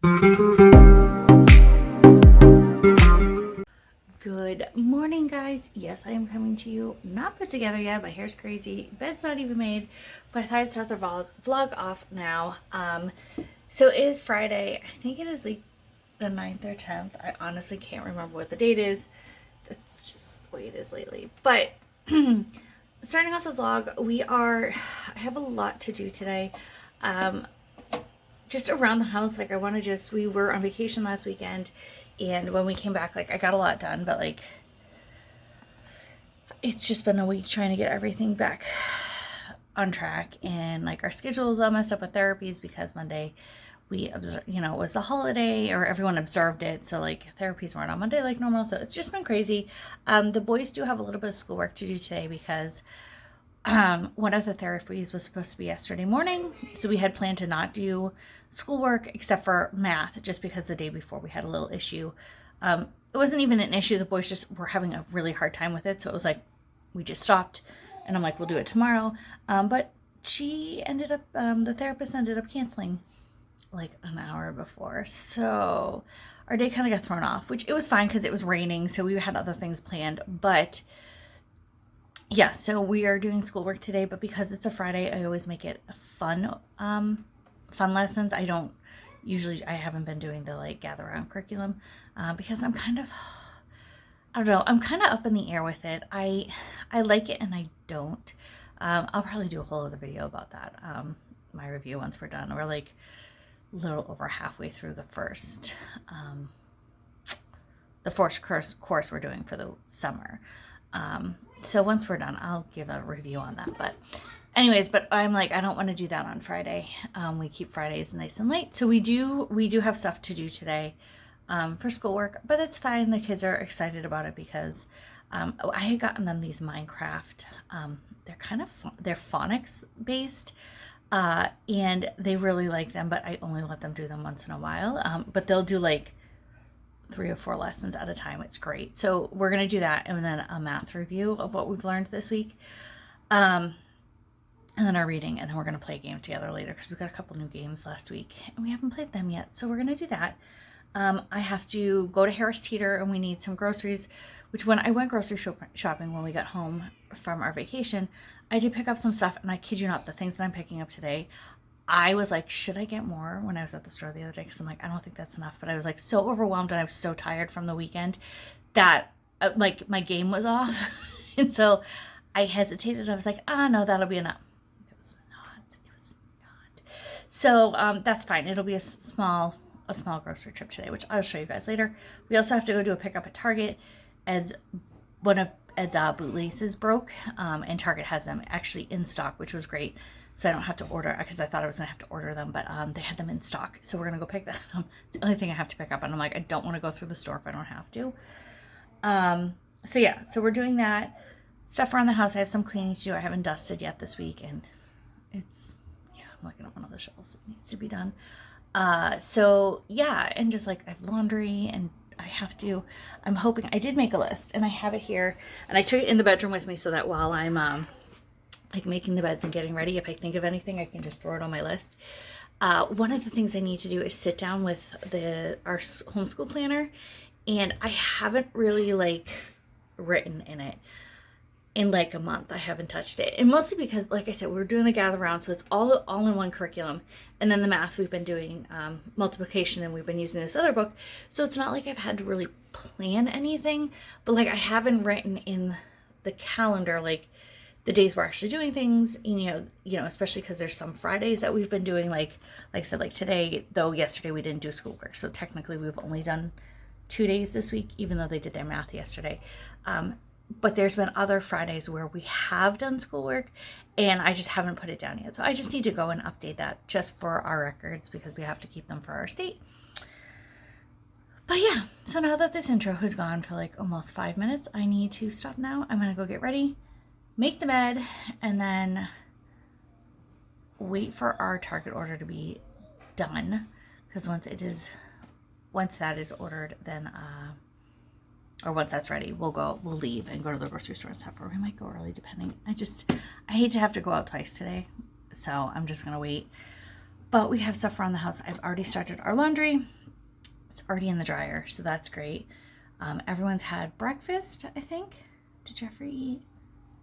Good morning, guys. Yes, I am coming to you not put together yet. My hair's crazy, bed's not even made, but I thought I'd start the vlog off now. So it is Friday. I think it is like the 9th or 10th. I honestly can't remember what the date is. That's just the way it is lately. But starting off the vlog, I have a lot to do today. Just around the house, like we were on vacation last weekend, and when we came back, like I got a lot done, but like it's just been a week trying to get everything back on track, and like our schedule is all messed up with therapies because Monday we observed, it was the holiday, or everyone observed it, so like therapies weren't on Monday like normal, so it's just been crazy. The boys do have a little bit of schoolwork to do today because one of the therapies was supposed to be yesterday morning, so we had planned to not do schoolwork except for math, just because the day before we had a little issue. It wasn't even an issue, the boys just were having a really hard time with it, so it was like we just stopped, and I'm like, we'll do it tomorrow. But the therapist ended up canceling like an hour before, so our day kind of got thrown off, which it was fine because it was raining, so we had other things planned. But yeah, so we are doing schoolwork today, but because it's a Friday, I always make it a fun lessons. I haven't been doing the like gather around curriculum because I'm kind of, I don't know, I'm kind of up in the air with it. I like it and I don't. I'll probably do a whole other video about that. My review once we're done. We're like a little over halfway through the first course we're doing for the summer. So once we're done, I'll give a review on that. But anyways, I'm like, I don't want to do that on Friday. We keep Fridays nice and late. So we do have stuff to do today for schoolwork, but it's fine. The kids are excited about it because I had gotten them these Minecraft. They're phonics based. And they really like them, but I only let them do them once in a while. But they'll do like 3 or 4 lessons at a time. It's great. So we're going to do that, and then a math review of what we've learned this week. And then our reading, and then we're going to play a game together later because we got a couple new games last week and we haven't played them yet. So we're going to do that. I have to go to Harris Teeter and we need some groceries, which when I went grocery shopping when we got home from our vacation, I did pick up some stuff, and I kid you not, the things that I'm picking up today, I was like, should I get more when I was at the store the other day? Because I'm like, I don't think that's enough. But I was like so overwhelmed and I was so tired from the weekend that like my game was off. And so I hesitated. I was like, no, that'll be enough. It was not. So that's fine. It'll be a small grocery trip today, which I'll show you guys later. We also have to go do a pickup at Target. One of Ed's bootlaces broke, and Target has them actually in stock, which was great. So I don't have to order, because I thought I was going to have to order them, but they had them in stock. So we're going to go pick that up. It's the only thing I have to pick up, and I'm like, I don't want to go through the store if I don't have to. So yeah, so we're doing that. Stuff around the house, I have some cleaning to do. I haven't dusted yet this week, and I'm looking at one of the shelves that needs to be done. So yeah, and just like I have laundry, and I'm hoping, I did make a list, and I have it here, and I took it in the bedroom with me so that while I'm like making the beds and getting ready, if I think of anything, I can just throw it on my list. One of the things I need to do is sit down with our homeschool planner, and I haven't really like written in it in like a month. I haven't touched it, and mostly because, like I said, we're doing the gather round, so it's all in one curriculum, and then the math we've been doing multiplication, and we've been using this other book, so it's not like I've had to really plan anything, but like I haven't written in the calendar like the days we're actually doing things, especially because there's some Fridays that we've been doing, like I said, like today, though yesterday we didn't do schoolwork, so technically we've only done 2 days this week, even though they did their math yesterday. But there's been other Fridays where we have done schoolwork, and I just haven't put it down yet. So I just need to go and update that just for our records, because we have to keep them for our state. But yeah, so now that this intro has gone for like almost 5 minutes, I need to stop now. I'm going to go get ready, make the bed, and then wait for our Target order to be done. Because once that is ordered, then or once that's ready, we'll leave and go to the grocery store and stuff, or we might go early, depending. I hate to have to go out twice today, so I'm just gonna wait. But we have stuff around the house. I've already started our laundry. It's already in the dryer, so that's great. Everyone's had breakfast, I think. Did Jeffrey eat?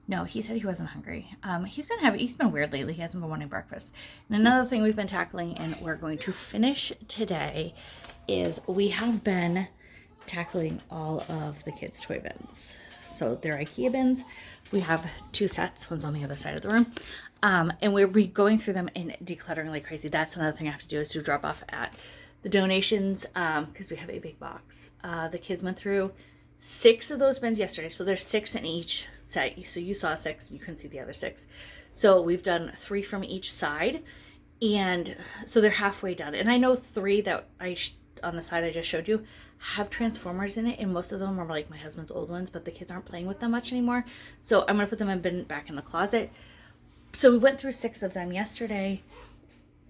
No, he said he wasn't hungry. He's been weird lately. He hasn't been wanting breakfast. And another thing we've been tackling, and we're going to finish today, is we have been tackling all of the kids' toy bins. So they're IKEA bins. We have 2 sets. One's on the other side of the room. And we're going through them and decluttering like crazy. That's another thing I have to do, is to drop off at the donations, because we have a big box. The kids went through 6 of those bins yesterday. So there's 6 in each set. So you saw 6, you couldn't see the other 6. So we've done 3 from each side. And so they're halfway done. And I know 3 that on the side I just showed you have Transformers in it, and most of them are like my husband's old ones, but the kids aren't playing with them much anymore. So I'm gonna put them back in the closet. So we went through 6 of them yesterday.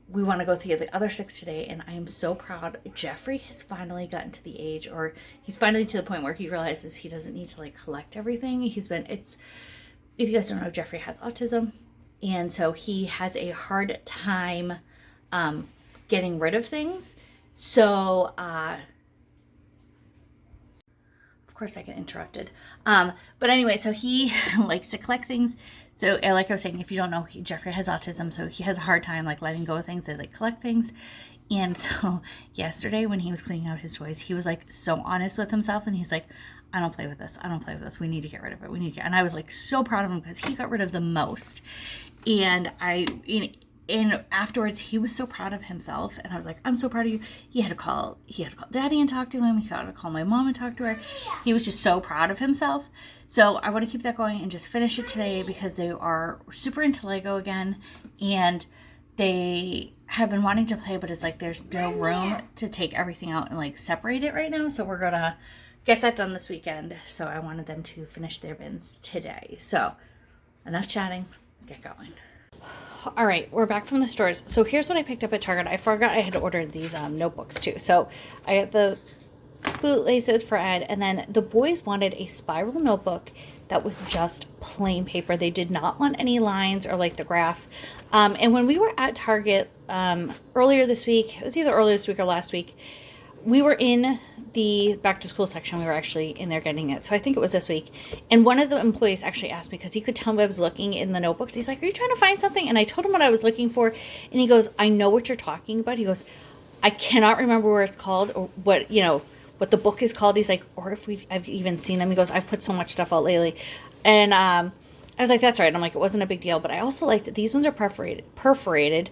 We want to go through the other 6 today, and I am so proud. Jeffrey has finally gotten to the age, or he's finally to the point where he realizes he doesn't need to like collect everything. If you guys don't know, Jeffrey has autism, and so he has a hard time getting rid of things. So of course I get interrupted. But anyway, so he likes to collect things. So like I was saying, if you don't know, Jeffrey has autism, so he has a hard time like letting go of things. They like collect things. And so yesterday when he was cleaning out his toys, he was like so honest with himself, and he's like, I don't play with this. I don't play with this. We need to get rid of it. And I was like so proud of him, because he got rid of the most. And afterwards he was so proud of himself, and I was like, I'm so proud of you. He had to call Daddy and talk to him. He had to call my mom and talk to her. He was just so proud of himself. So I want to keep that going and just finish it today, because they are super into Lego again, and they have been wanting to play, but it's like there's no room to take everything out and like separate it right now. So we're gonna get that done this weekend. So I wanted them to finish their bins today. So enough chatting, let's get going. All right, we're back from the stores. So here's what I picked up at Target. I forgot I had ordered these notebooks too. So I got the bootlaces for Ed, and then the boys wanted a spiral notebook that was just plain paper. They did not want any lines or like the graph. And when we were at Target earlier this week, it was either earlier this week or last week, we were in the back to school section. We were actually in there getting it. So I think it was this week. And one of the employees actually asked me, because he could tell me I was looking in the notebooks. He's like, are you trying to find something? And I told him what I was looking for. And he goes, I know what you're talking about. He goes, I cannot remember where it's called, or what the book is called. He's like, or if I've even seen them. He goes, I've put so much stuff out lately. And I was like, that's right. And I'm like, it wasn't a big deal. But I also liked it. These ones are perforated.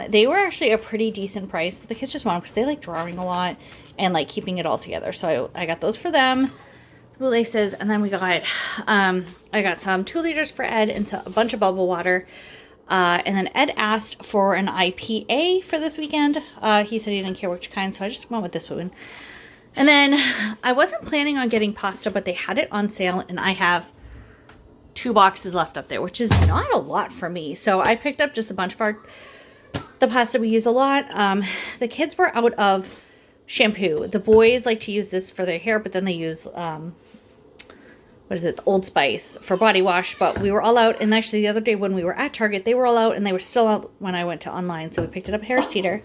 They were actually a pretty decent price, but the kids just want them because they like drawing a lot and like keeping it all together. So I got those for them, the laces, and then we got I got some 2 liters for Ed and a bunch of bubble water. And then Ed asked for an IPA for this weekend. He said he didn't care which kind, so I just went with this one. And then I wasn't planning on getting pasta, but they had it on sale, and I have 2 boxes left up there, which is not a lot for me. So I picked up just a bunch of the pasta we use a lot. The kids were out of shampoo. The boys like to use this for their hair, but then they use the Old Spice for body wash. But we were all out, and actually the other day when we were at Target, they were all out, and they were still out when I went to online. So we picked it up Harris Teeter.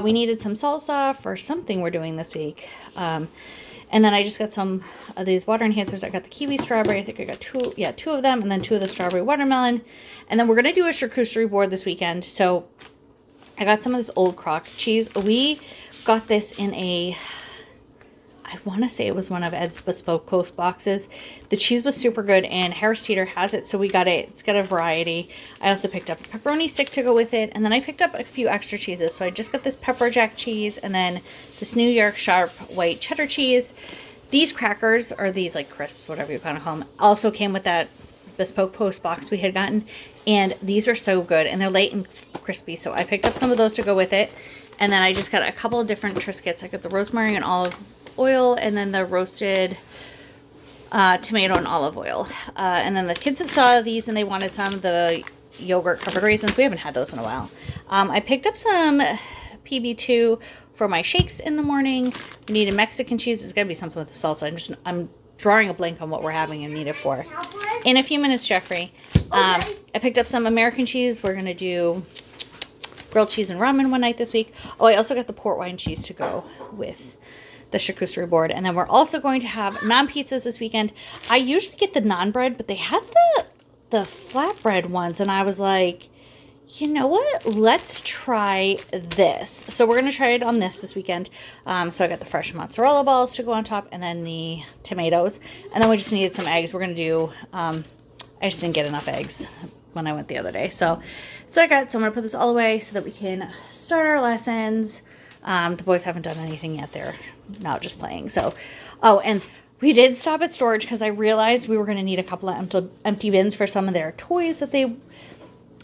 We needed some salsa for something we're doing this week. And then I just got some of these water enhancers. I got the kiwi strawberry. I think I got 2 of them, and then 2 of the strawberry watermelon. And then we're going to do a charcuterie board this weekend. So I got some of this old crock cheese. We got this in I want to say it was one of Ed's bespoke post boxes. The cheese was super good, and Harris Teeter has it, so we got it. It's got a variety. I also picked up a pepperoni stick to go with it, and then I picked up a few extra cheeses. So I just got this pepper jack cheese, and then this New York sharp white cheddar cheese. These crackers, or these like crisps, whatever you kind of call them, also came with that bespoke post box we had gotten, and these are so good, and they're light and crispy. So I picked up some of those to go with it, and then I just got a couple of different Triscuits. I got the rosemary and olive oil, and then the roasted tomato and olive oil. And then the kids saw these and they wanted some of the yogurt covered raisins. We haven't had those in a while. I picked up some PB2 for my shakes in the morning. We needed Mexican cheese. It's got to be something with the salsa. I'm drawing a blank on what we're having and need it for. In a few minutes, Jeffrey. I picked up some American cheese. We're going to do grilled cheese and ramen one night this week. Oh, I also got the port wine cheese to go with the charcuterie board. And then we're also going to have non-pizzas this weekend. I usually get the non-bread, but they had the flatbread ones. And I was like, you know what? Let's try this. So we're going to try it on this weekend. So I got the fresh mozzarella balls to go on top and then the tomatoes. And then we just needed some eggs. We're going to do, I just didn't get enough eggs when I went the other day. So I got, so I'm going to put this all away so that we can start our lessons. The boys haven't done anything yet. They're now just playing. So, oh, and we did stop at storage because I realized we were going to need a couple of empty bins for some of their toys that they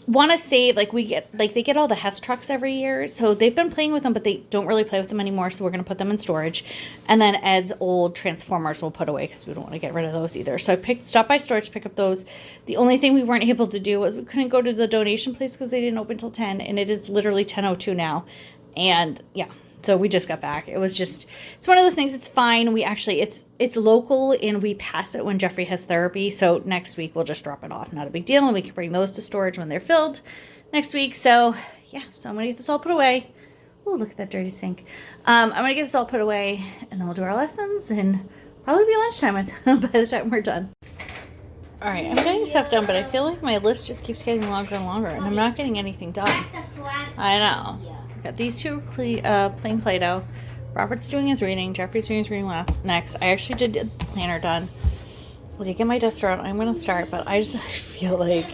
want to save. Like they get all the Hess trucks every year. So they've been playing with them, but they don't really play with them anymore. So we're going to put them in storage. And then Ed's old Transformers we'll put away because we don't want to get rid of those either. So I stopped by storage to pick up those. The only thing we weren't able to do was we couldn't go to the donation place because they didn't open till 10. And it is literally 10:02 now. And yeah. So we just got back. It was just, it's one of those things. It's fine. We actually, it's local and we pass it when Jeffrey has therapy. So next week we'll just drop it off. Not a big deal. And we can bring those to storage when they're filled next week. So yeah, so I'm going to get this all put away. Oh, look at that dirty sink. I'm going to get this all put away and then we'll do our lessons and probably be lunchtime by the time we're done. All right, I'm getting stuff done, but I feel like my list just keeps getting longer and longer and I'm not getting anything done. I know. Got these two plain Play-Doh. Robert's doing his reading. Jeffrey's doing his reading next. I actually did the planner done. I did get my duster out. I'm going to start, but I just feel like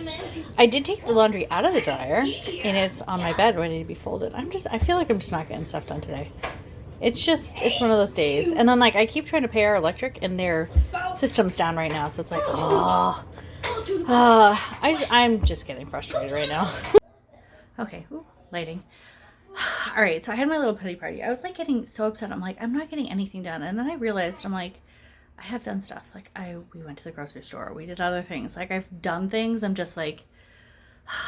I did take the laundry out of the dryer and it's on my bed ready to be folded. I feel like I'm just not getting stuff done today. It's one of those days. And then like I keep trying to pay our electric and their system's down right now. So it's like, I'm just getting frustrated right now. Okay, lighting. All right, so I had my little pity party. I was like getting so upset. I'm like, I'm not getting anything done. And then I realized, I'm like, I have done stuff. Like we went to the grocery store. We did other things. Like I've done things. I'm just like,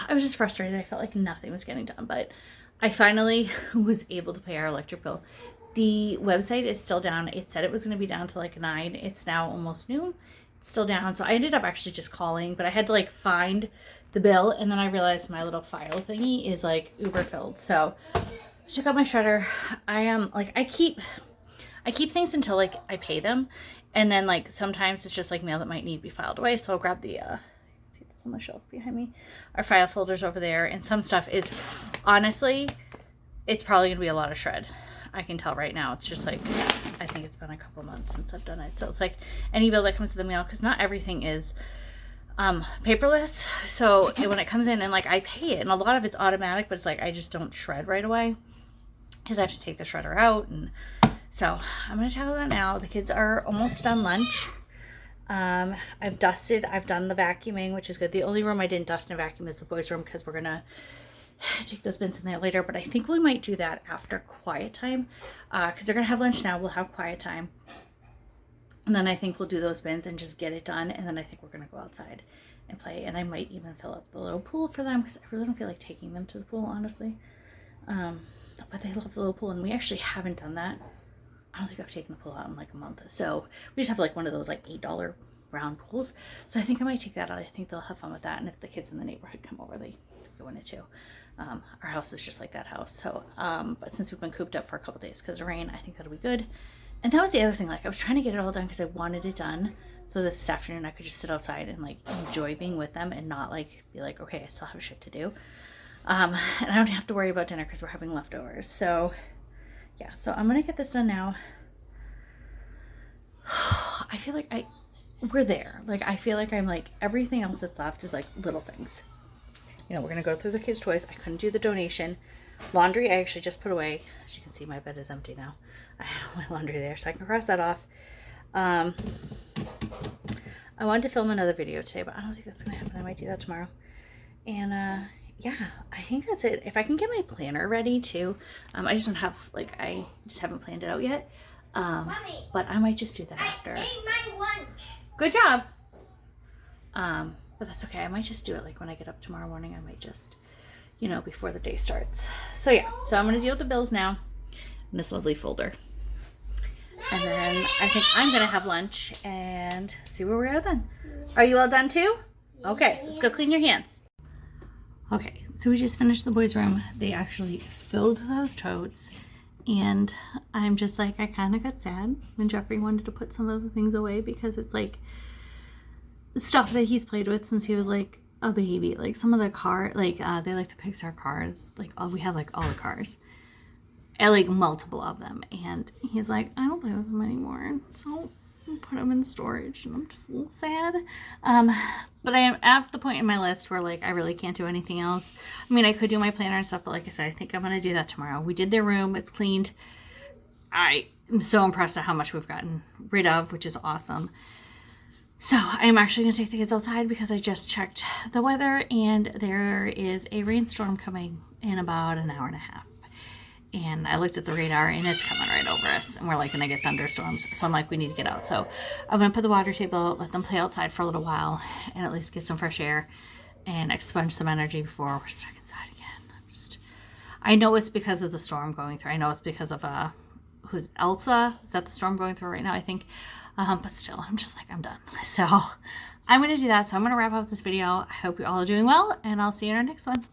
I was just frustrated. I felt like nothing was getting done. But I finally was able to pay our electric bill. The website is still down. It said it was going to be down to like 9. It's now almost noon. It's still down. So I ended up actually just calling. But I had to like find the bill, and then I realized my little file thingy is like uber filled. So I took out my shredder. I am like I keep things until like I pay them, and then like sometimes it's just like mail that might need to be filed away. So I'll grab the see this on the shelf behind me. Our file folders over there, and some stuff is honestly, it's probably gonna be a lot of shred. I can tell right now. It's just like I think it's been a couple months since I've done it. So it's like any bill that comes to the mail, because not everything is paperless. So when it comes in and like I pay it, and a lot of it's automatic, but it's like I just don't shred right away because I have to take the shredder out. And so I'm gonna tackle that now. The kids are almost done lunch. I've dusted, I've done the vacuuming, which is good. The only room I didn't dust and vacuum is the boys' room because we're gonna take those bins in there later, but I think we might do that after quiet time because they're gonna have lunch now. We'll have quiet time. And then I think we'll do those bins and just get it done. And then I think we're going to go outside and play. And I might even fill up the little pool for them because I really don't feel like taking them to the pool, honestly. But they love the little pool. And we actually haven't done that. I don't think I've taken the pool out in like a month. So we just have like one of those like $8 round pools. So I think I might take that out. I think they'll have fun with that. And if the kids in the neighborhood come over, they go in it too. Our house is just like that house. So, but since we've been cooped up for a couple days because of rain, I think that'll be good. And that was the other thing, like I was trying to get it all done because I wanted it done so that this afternoon I could just sit outside and like enjoy being with them and not like be like, okay, I still have shit to do. And I don't have to worry about dinner because we're having leftovers. So yeah, so I'm going to get this done now. I feel like we're there. Like I feel like I'm like, everything else that's left is like little things. You know, we're going to go through the kids' toys. I couldn't do the donation. Laundry, I actually just put away. As you can see, my bed is empty now. I have my laundry there, so I can cross that off. I wanted to film another video today, but I don't think that's going to happen. I might do that tomorrow. And, yeah, I think that's it. If I can get my planner ready, too. I just don't have, like, I just haven't planned it out yet. Mommy, but I might just do that after. I ate my lunch. Good job. But that's okay. I might just do it, like, when I get up tomorrow morning. I might just, you know, before the day starts. So, yeah. So, I'm going to deal with the bills now in this lovely folder. And then I think I'm going to have lunch and see where we are then. Are you all done too? Okay, let's go clean your hands. Okay, so we just finished the boys' room. They actually filled those totes. And I'm just like, I kind of got sad when Jeffrey wanted to put some of the things away because it's like stuff that he's played with since he was like a baby. Like some of the car, like they like the Pixar cars. Like we have like all the cars. And like multiple of them. And he's like, I don't play with them anymore. So I'll put them in storage. And I'm just a little sad. But I am at the point in my list where like I really can't do anything else. I mean, I could do my planner and stuff, but like I said, I think I'm going to do that tomorrow. We did their room. It's cleaned. I am so impressed at how much we've gotten rid of, which is awesome. So I'm actually going to take the kids outside because I just checked the weather and there is a rainstorm coming in about an hour and a half. And I looked at the radar and it's coming right over us and we're like going to get thunderstorms. So I'm like, we need to get out. So I'm going to put the water table out, let them play outside for a little while and at least get some fresh air and expunge some energy before we're stuck inside again. I know it's because of the storm going through. I know it's because of who's Elsa? Is that the storm going through right now? I think. But still, I'm just like, I'm done. So I'm going to do that. So I'm going to wrap up this video. I hope you all are doing well and I'll see you in our next one.